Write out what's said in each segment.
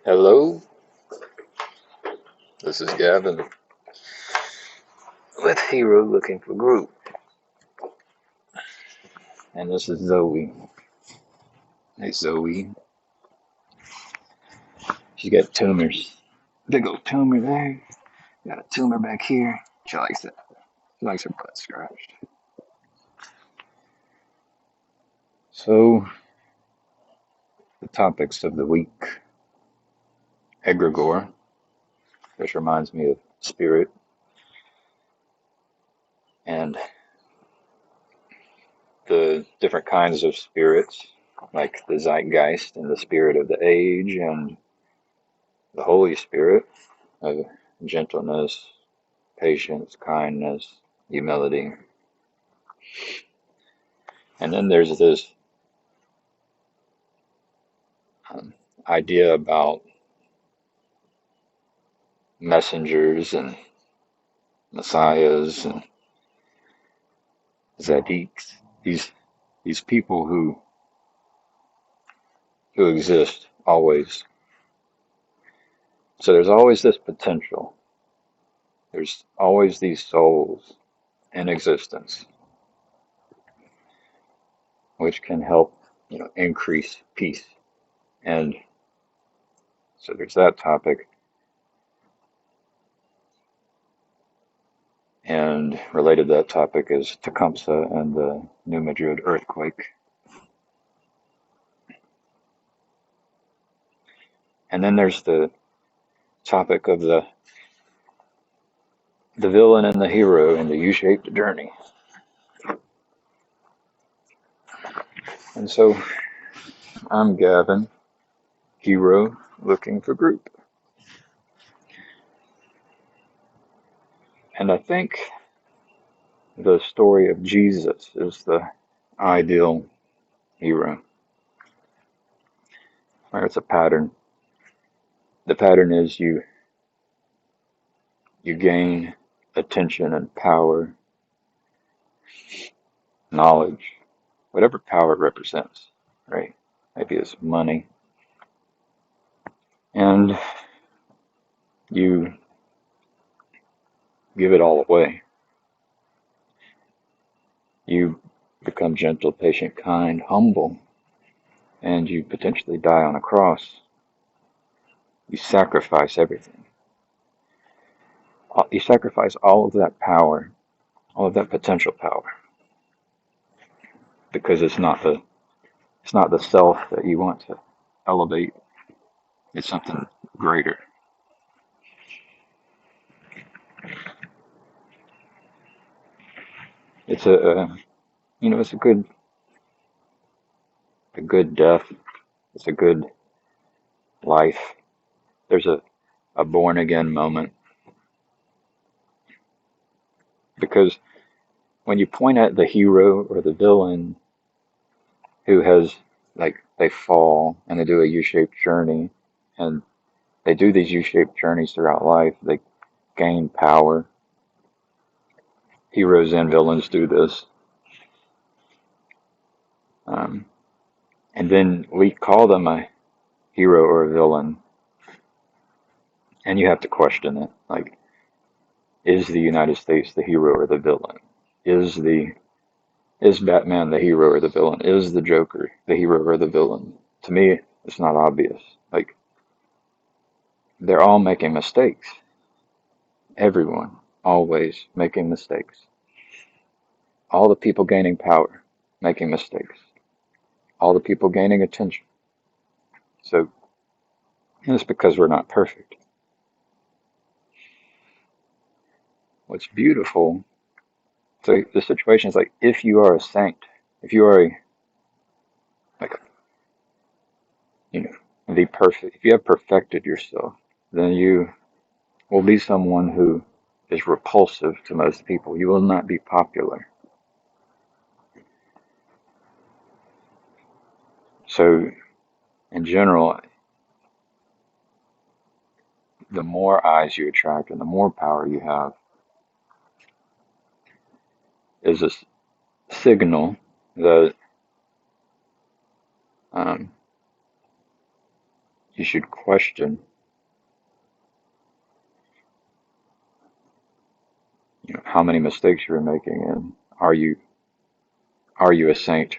Hello, this is Gavin with Hero looking for group, and this is Zoe. Hey Zoe, she got tumors. Big old tumor there. Got a tumor back here. She likes it. She likes her butt scratched. So, the topics of the week: egregore, which reminds me of spirit, and the different kinds of spirits, like the zeitgeist and the spirit of the age, and the Holy Spirit of gentleness, patience, kindness, humility. And then there's this idea about messengers and messiahs and tzaddiks, these people who exist always. So there's always this potential. There's always these souls in existence, which can help, increase peace. And so there's that topic. And related to that topic is Tecumseh and the New Madrid earthquake. And then there's the topic of the villain and the hero in the U-shaped journey. And so I'm Gavin, hero looking for group. And I think the story of Jesus is the ideal hero. Where it's a pattern. The pattern is you gain attention and power, knowledge, whatever power it represents, right? Maybe it's money. And you give it all away. You become gentle, patient, kind, humble, and you potentially die on a cross. You sacrifice everything. You sacrifice all of that power, all of that potential power, because it's not the self that you want to elevate. It's something greater. It's it's a good death. It's a good life. There's a born again moment, because when you point at the hero or the villain who has, like, they fall and they do a U-shaped journey, and they do these U-shaped journeys throughout life. They gain power. Heroes and villains do this. Um, and then we call them a hero or a villain, and you have to question it. Like, is the United States the hero or the villain? Is Batman the hero or the villain? Is the Joker the hero or the villain? To me, it's not obvious. Like, they're all making mistakes. Everyone, always making mistakes. All the people gaining power, making mistakes. All the people gaining attention. So, it's because we're not perfect. What's beautiful, so the situation is like, if you are a saint, if you are like, the perfect, if you have perfected yourself, then you will be someone who is repulsive to most people. You will not be popular. So, in general, the more eyes you attract and the more power you have is a signal that um, you should question, how many mistakes you're making, and are you a saint?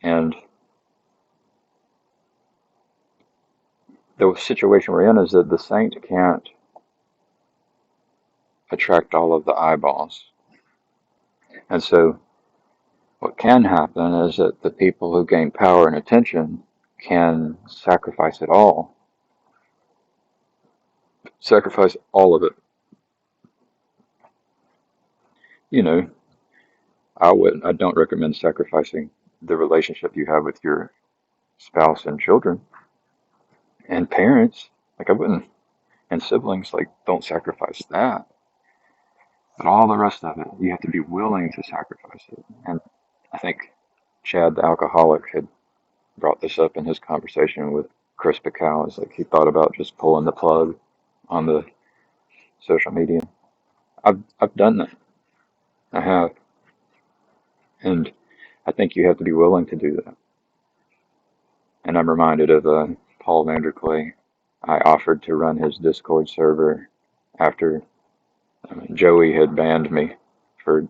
And the situation we're in is that the saint can't attract all of the eyeballs. And so what can happen is that the people who gain power and attention can sacrifice all of it. You know, I don't recommend sacrificing the relationship you have with your spouse and children and parents. Like I wouldn't, and siblings, like don't sacrifice that. But all the rest of it, you have to be willing to sacrifice it. And I think Chad, the alcoholic, had brought this up in his conversation with Chris Bacall. It's like he thought about just pulling the plug on the social media. I've done that. I have. And I think you have to be willing to do that. And I'm reminded of Paul Vanderklay. I offered to run his Discord server after Joey had banned me for,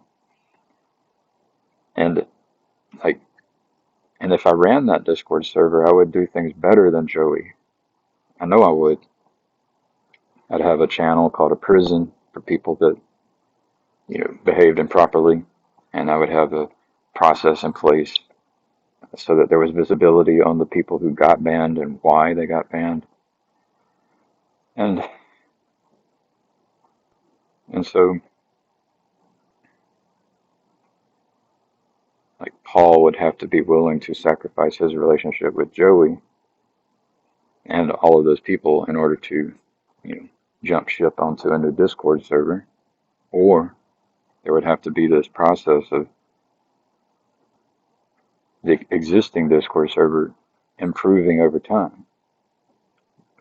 and like, and if I ran that Discord server, I would do things better than Joey. I know I would. I'd have a channel called a prison for people that, behaved improperly, and I would have a process in place so that there was visibility on the people who got banned and why they got banned. And so like Paul would have to be willing to sacrifice his relationship with Joey and all of those people in order to, jump ship onto a new Discord server, or there would have to be this process of the existing Discord server improving over time,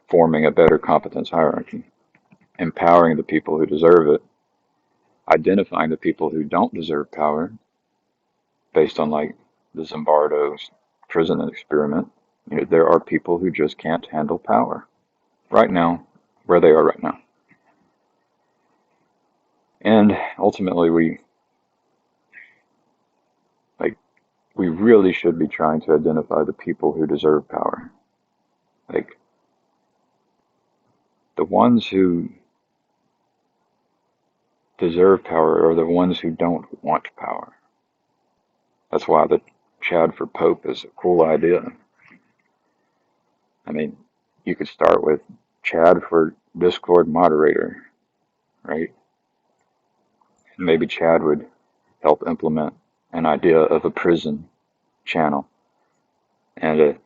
forming a better competence hierarchy, empowering the people who deserve it, identifying the people who don't deserve power based on like the Zimbardo's prison experiment. There are people who just can't handle power right now, where they are right now. And ultimately, we really should be trying to identify the people who deserve power. Like the ones who deserve power are the ones who don't want power. That's why the Chad for Pope is a cool idea. I mean, you could start with Chad for Discord moderator, right? Maybe Chad would help implement an idea of a prison channel and a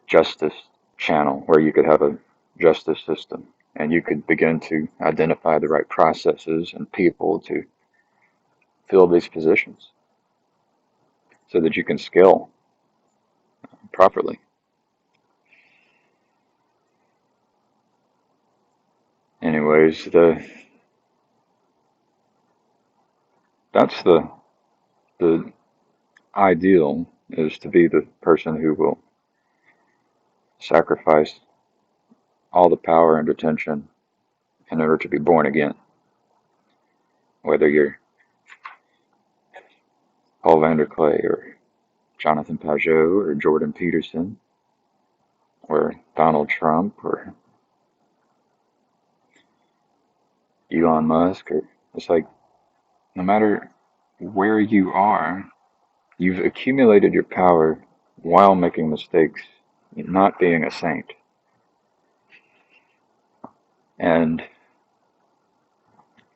justice channel where you could have a justice system and you could begin to identify the right processes and people to fill these positions so that you can scale properly. Anyways, that's the ideal is to be the person who will sacrifice all the power and attention in order to be born again. Whether you're Paul Vanderklay or Jonathan Pajot or Jordan Peterson or Donald Trump or Elon Musk, or it's like no matter where you are, you've accumulated your power while making mistakes, not being a saint. And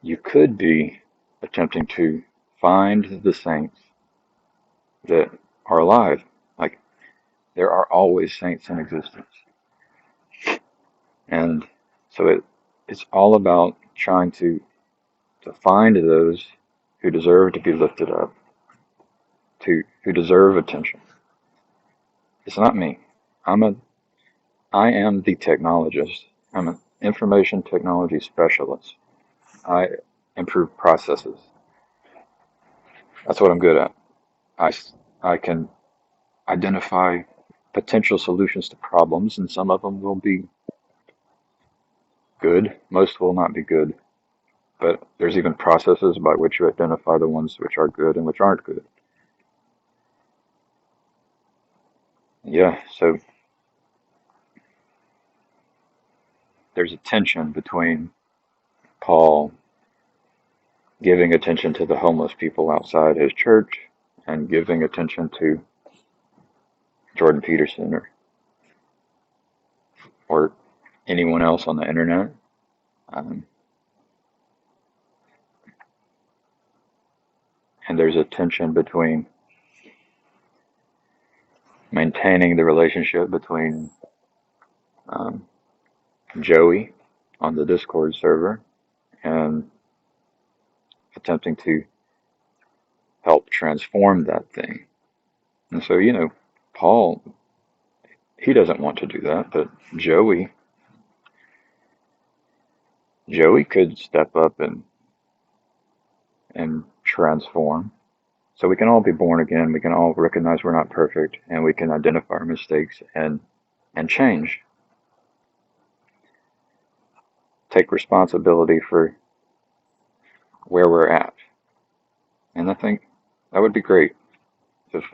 you could be attempting to find the saints that are alive. Like there are always saints in existence. And so it's all about trying to find those who deserve to be lifted up, who deserve attention. It's not me. I am the technologist. I'm an information technology specialist. I improve processes. That's what I'm good at. I can identify potential solutions to problems, and some of them will be good. Most will not be good. But there's even processes by which you identify the ones which are good and which aren't good. Yeah, so there's a tension between Paul giving attention to the homeless people outside his church and giving attention to Jordan Peterson or anyone else on the internet. Um, and there's a tension between maintaining the relationship between um, Joey on the Discord server and attempting to help transform that thing. And so, Paul, he doesn't want to do that, but Joey could step up and transform. So we can all be born again. We can all recognize we're not perfect, and we can identify our mistakes and change. Take responsibility for where we're at. And I think that would be great if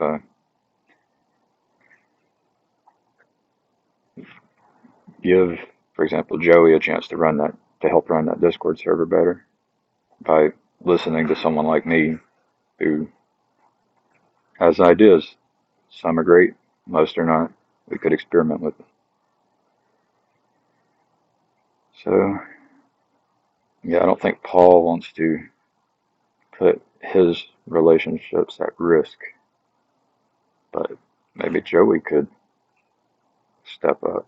give, for example, Joey a chance to help run that Discord server better by listening to someone like me who has ideas. Some are great, most are not. We could experiment with it. So, yeah, I don't think Paul wants to put his relationships at risk, but maybe Joey could step up.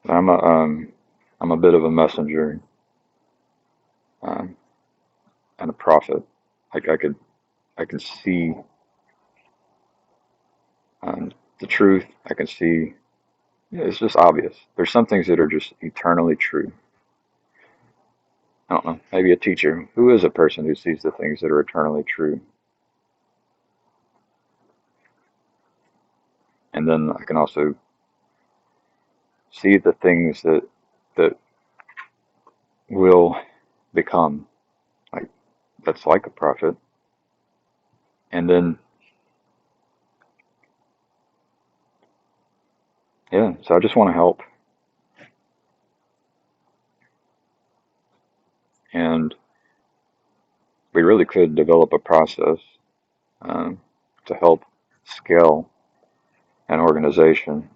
I'm a I'm a bit of a messenger um, and a prophet. Like I can see the truth. I can see it's just obvious. There's some things that are just eternally true. I don't know. Maybe a teacher. Who is a person who sees the things that are eternally true? And then I can also see the things that will become like that's like a prophet. And then yeah, so I just want to help. And we really could develop a process um, to help scale an organization,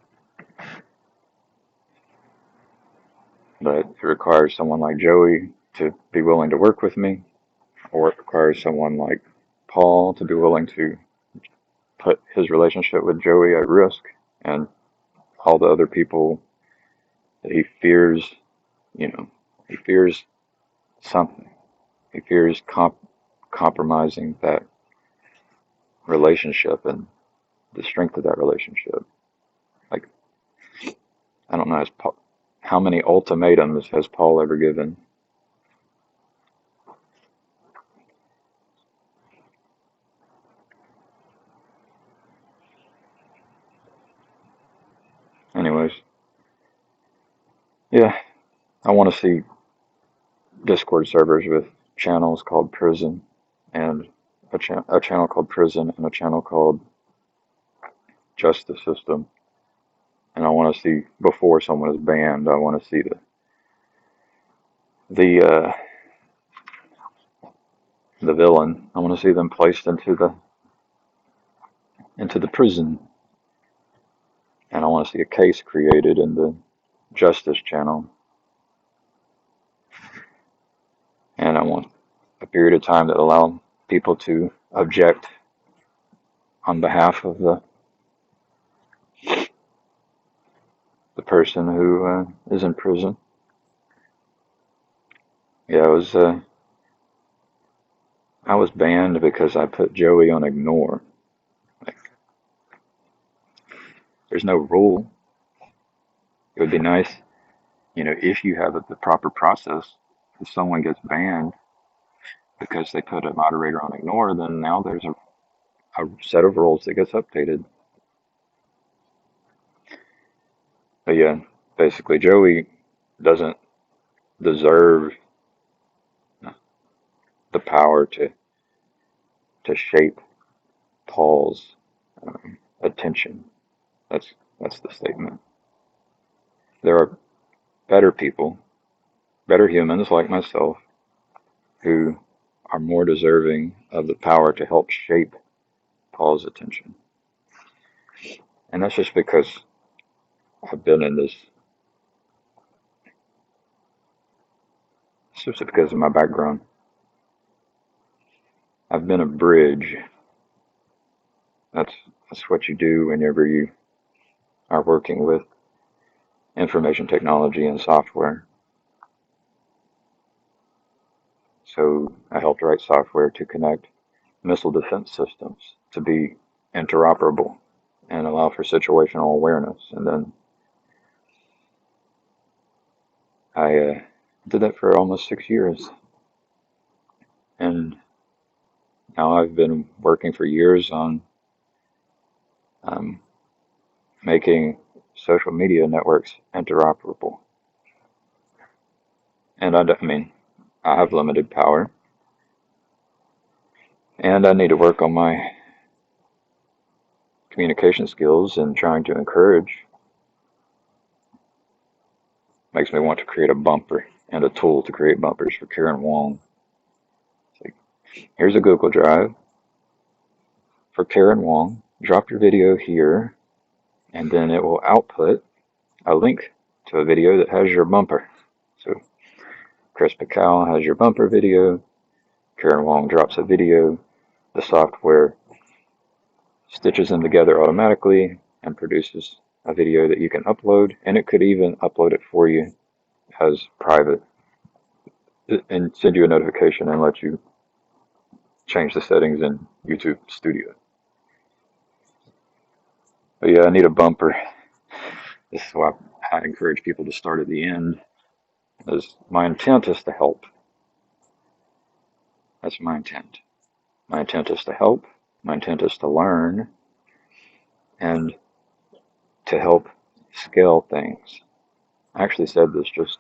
but it requires someone like Joey to be willing to work with me, or it requires someone like Paul to be willing to put his relationship with Joey at risk, and all the other people that he fears, he fears something. He fears compromising that relationship and the strength of that relationship. Like, I don't know, how many ultimatums has Paul ever given? Anyways, yeah, I want to see Discord servers with channels called Prison and a channel called Prison and a channel called Justice System. And I want to see before someone is banned, I want to see the the villain. I want to see them placed into the prison, and I want to see a case created in the Justice channel, and I want a period of time that allow people to object on behalf of the person who is in prison. Yeah, I was banned because I put Joey on ignore. Like, there's no rule. It would be nice, if you have the proper process. If someone gets banned because they put a moderator on ignore, then now there's a set of rules that gets updated. But yeah, basically, Joey doesn't deserve the power to shape Paul's attention. That's the statement. There are better people, better humans like myself, who are more deserving of the power to help shape Paul's attention. And that's just because I've been in this. It's just because of my background. I've been a bridge. That's that's what you do whenever you are working with information technology and software. So I helped write software to connect missile defense systems to be interoperable and allow for situational awareness. And then I did that for almost 6 years. And now I've been working for years on um, making social media networks interoperable. And I mean, I have limited power, and I need to work on my communication skills and trying to encourage. Makes me want to create a bumper and a tool to create bumpers for Karen Wong. It's like, here's a Google Drive for Karen Wong. Drop your video here, and then it will output a link to a video that has your bumper. So Chris Pacal has your bumper video. Karen Wong drops a video. The software stitches them together automatically and produces a video that you can upload, and it could even upload it for you as private and send you a notification and let you change the settings in YouTube Studio. But yeah, I need a bumper. This is why I encourage people to start at the end, as my intent is to help. That's my intent. My intent is to help. My intent is to learn and to help scale things. I actually said this just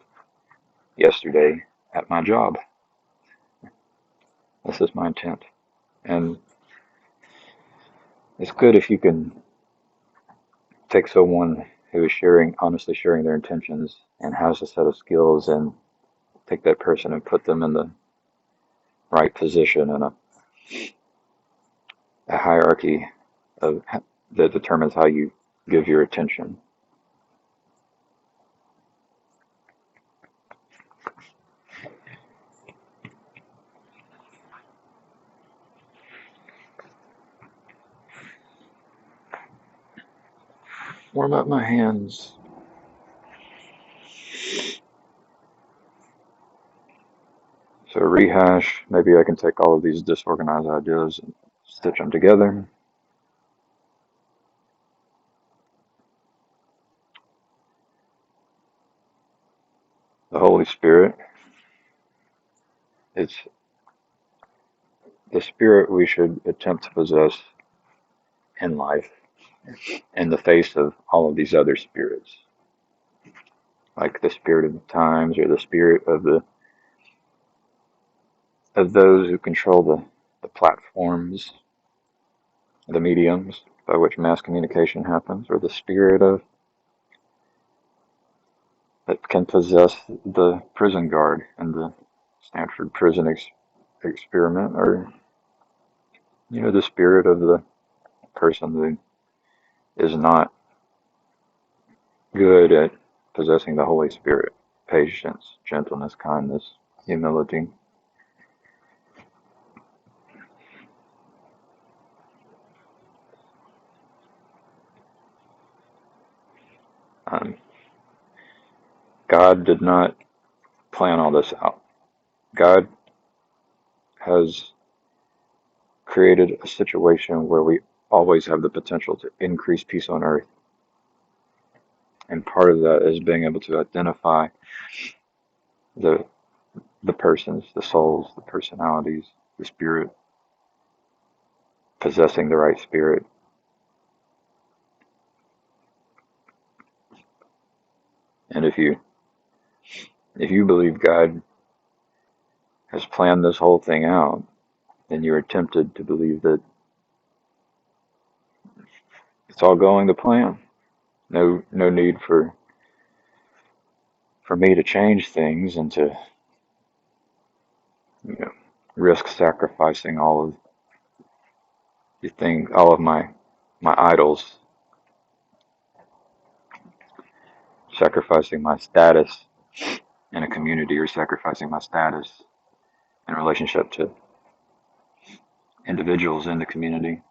yesterday at my job. This is my intent. And it's good if you can take someone who is honestly sharing their intentions and has a set of skills, and take that person and put them in the right position in a hierarchy that determines how you give your attention. Warm up my hands. So rehash, maybe I can take all of these disorganized ideas and stitch them together. The Holy Spirit, it's the spirit we should attempt to possess in life in the face of all of these other spirits, like the spirit of the times or the spirit of those who control the platforms, the mediums by which mass communication happens, or the spirit of that can possess the prison guard in the Stanford prison experiment, or the spirit of the person who is not good at possessing the Holy Spirit, patience, gentleness, kindness, humility. Um, God did not plan all this out. God has created a situation where we always have the potential to increase peace on earth. And part of that is being able to identify the persons, the souls, the personalities, the spirit possessing the right spirit. And if you believe God has planned this whole thing out, then you're tempted to believe that it's all going to plan. No need for me to change things and to, risk sacrificing all of the things, all of my idols, sacrificing my status in a community or sacrificing my status in relationship to individuals in the community.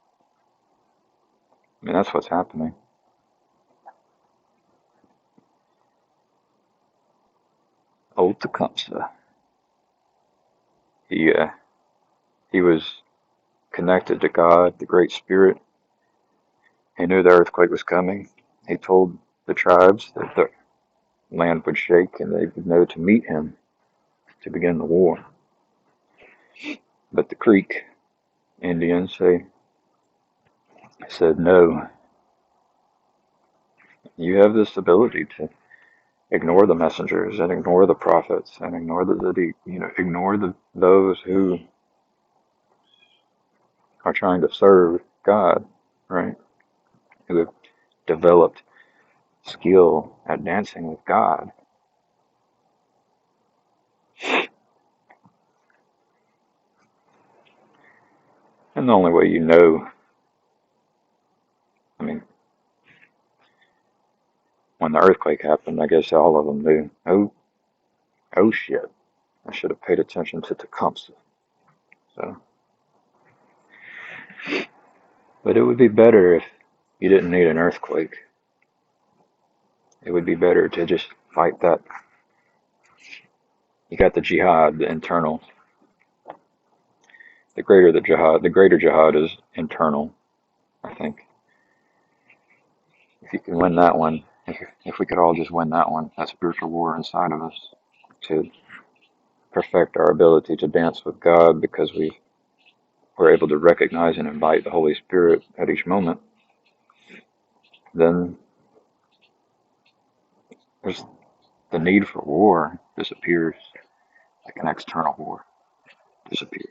I mean, that's what's happening. Old Tecumseh, he was connected to God, the Great Spirit. He knew the earthquake was coming. He told the tribes that the land would shake and they would know to meet him to begin the war. But the Creek Indians, they said, no, you have this ability to ignore the messengers and ignore the prophets and ignore the tzadik, ignore those who are trying to serve God, right? Who have developed skill at dancing with God. And the only way I mean, when the earthquake happened, I guess all of them knew, oh shit, I should have paid attention to Tecumseh. So, but it would be better if you didn't need an earthquake. It would be better to just fight that. You got the jihad, the internal. The greater jihad is internal, I think. If you can win that one, if we could all just win that one, that spiritual war inside of us, to perfect our ability to dance with God because we're able to recognize and invite the Holy Spirit at each moment, then there's the need for war disappears, like an external war disappears.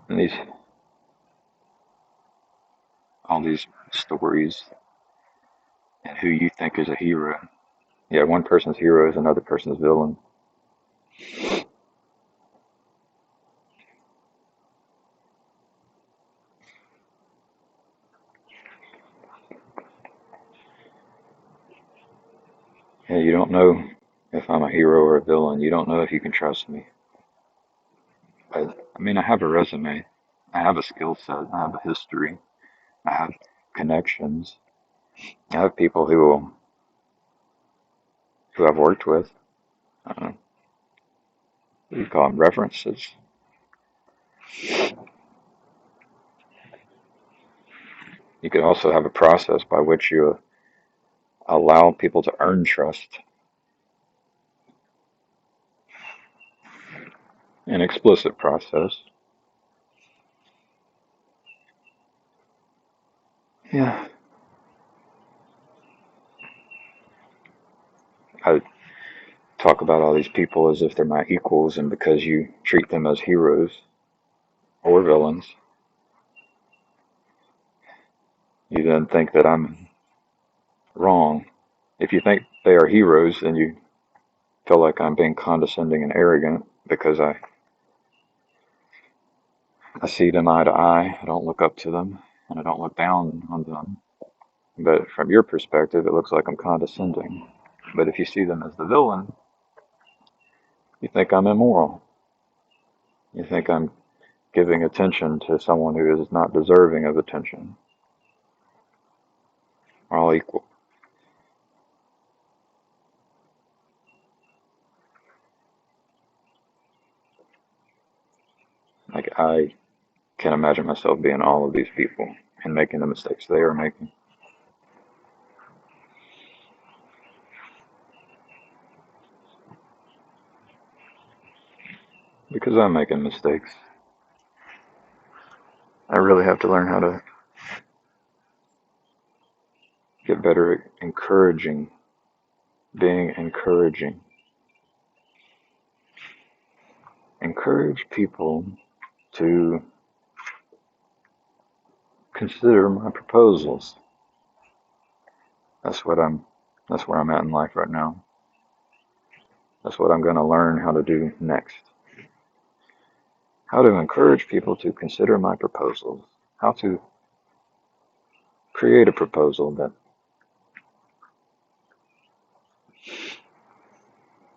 And all these stories and who you think is a hero. Yeah, one person's hero is another person's villain. Yeah, you don't know if I'm a hero or a villain. You don't know if you can trust me. I mean, I have a resume. I have a skill set. I have a history. I have connections. I have people who I've worked with. What do you call them? References. You could also have a process by which you allow people to earn trust. An explicit process. Yeah. I talk about all these people as if they're my equals, and because you treat them as heroes or villains, you then think that I'm wrong. If you think they are heroes, then you feel like I'm being condescending and arrogant because I see them eye to eye. I don't look up to them and I don't look down on them. But from your perspective, it looks like I'm condescending. But if you see them as the villain, you think I'm immoral. You think I'm giving attention to someone who is not deserving of attention. We're all equal. Like, I can't imagine myself being all of these people and making the mistakes they are making. Because I'm making mistakes. I really have to learn how to get better at encouraging, being encouraging. Encourage people to consider my proposals. That's where I'm at in life right now. That's what I'm going to learn how to do next. How to encourage people to consider my proposals. How to create a proposal that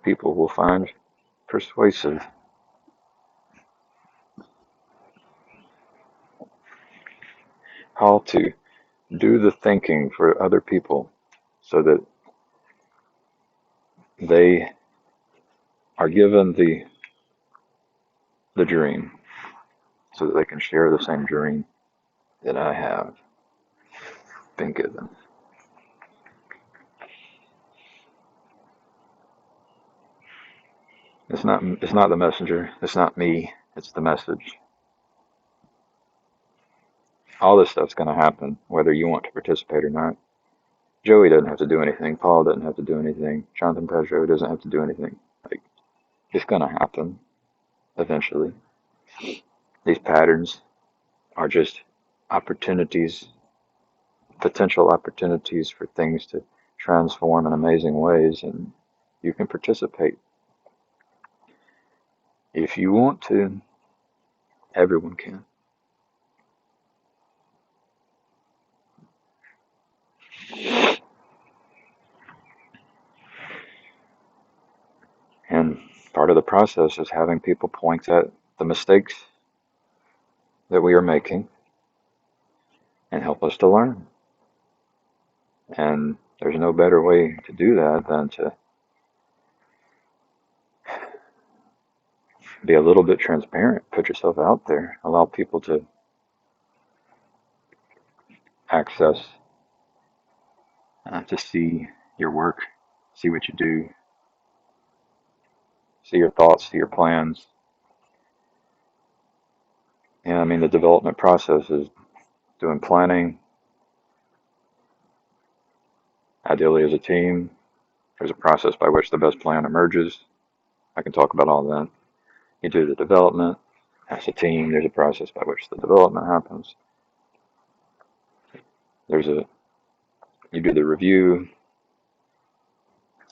people will find persuasive. How to do the thinking for other people so that they are given the dream, so that they can share the same dream that I have been given. It's not the messenger. It's not me. It's the message. All this stuff's going to happen whether you want to participate or not. Joey doesn't have to do anything. Paul doesn't have to do anything. Jonathan Pedro doesn't have to do anything. Like, it's going to happen eventually. These patterns are just opportunities, potential opportunities for things to transform in amazing ways, and you can participate. If you want to, everyone can. And part of the process is having people point at the mistakes that we are making and help us to learn. And there's no better way to do that than to be a little bit transparent, put yourself out there, allow people to access, to see your work, see what you do, see your thoughts, see your plans. And I mean, the development process is doing planning, ideally as a team. There's a process by which the best plan emerges. I can talk about all that. You do the development. As a team, there's a process by which the development happens. You do the review.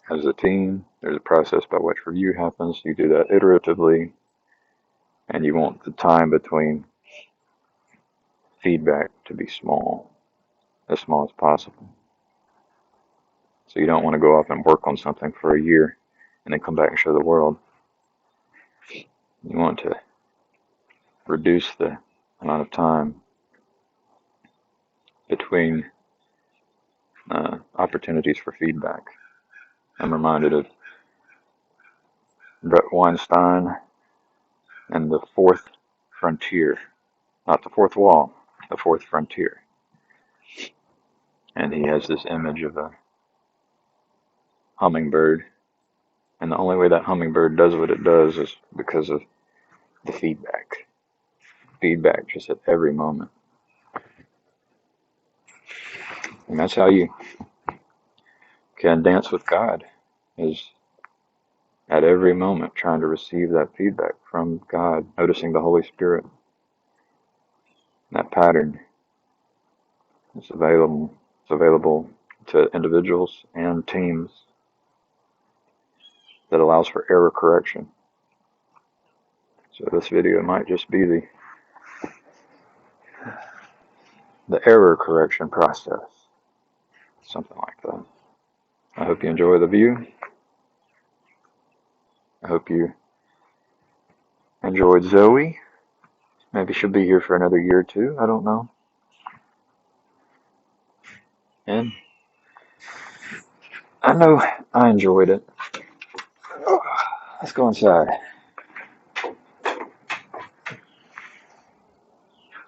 As a team, there's a process by which review happens. You do that iteratively, and you want the time between feedback to be small as possible. So you don't want to go off and work on something for a year and then come back and show the world. You want to reduce the amount of time between opportunities for feedback. I'm reminded of Brett Weinstein and the fourth frontier, not the fourth wall, the fourth frontier. And he has this image of a hummingbird. And the only way that hummingbird does what it does is because of the feedback. Feedback just at every moment. And that's how you can dance with God, is at every moment trying to receive that feedback from God, noticing the Holy Spirit. That pattern is available. It's available to individuals and teams that allows for error correction. So this video might just be the error correction process, something like that. I hope you enjoy the view. I hope you enjoyed Zoe. Maybe she'll be here for another year or two. I don't know. And I know I enjoyed it. Oh, let's go inside.